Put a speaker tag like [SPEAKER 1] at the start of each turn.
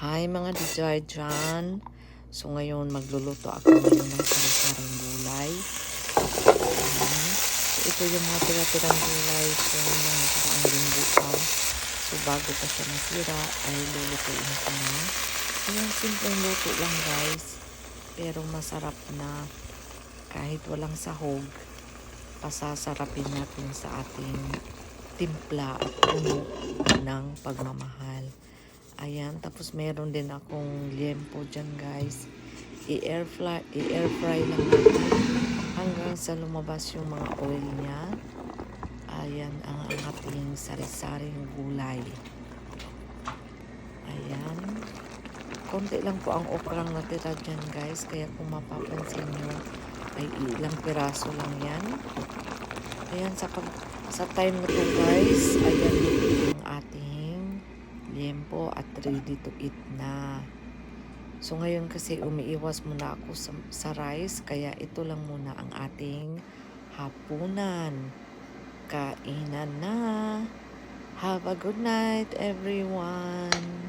[SPEAKER 1] Hi mga DJ dyan. So ngayon magluluto ako ngayon ng sari-saring gulay. Ayan. So ito yung mga tira-tirang gulay so nung nakaraang linggo pa. So bago pa siya masira ay lulutuin ko na. Ayan, simpleng luto lang guys. Pero masarap na kahit walang sahog. Pasasarapin natin sa ating timpla at puno ng pagmamahal. Ayan, tapos meron din akong liempo dyan guys. I-air fry lang natin hanggang sa lumabas yung mga oil niya. Ayan ang ating sari-saring gulay. Ayan. Konti lang po ang okrang natira dyan guys. Kaya kung mapapansin nyo ay ilang piraso lang yan. Ayan, sa time na to guys, ayan ang ating liempo at ready to eat na. So ngayon kasi umiiwas muna ako sa rice, kaya ito lang muna ang ating hapunan. Kainan na. Have a good night everyone.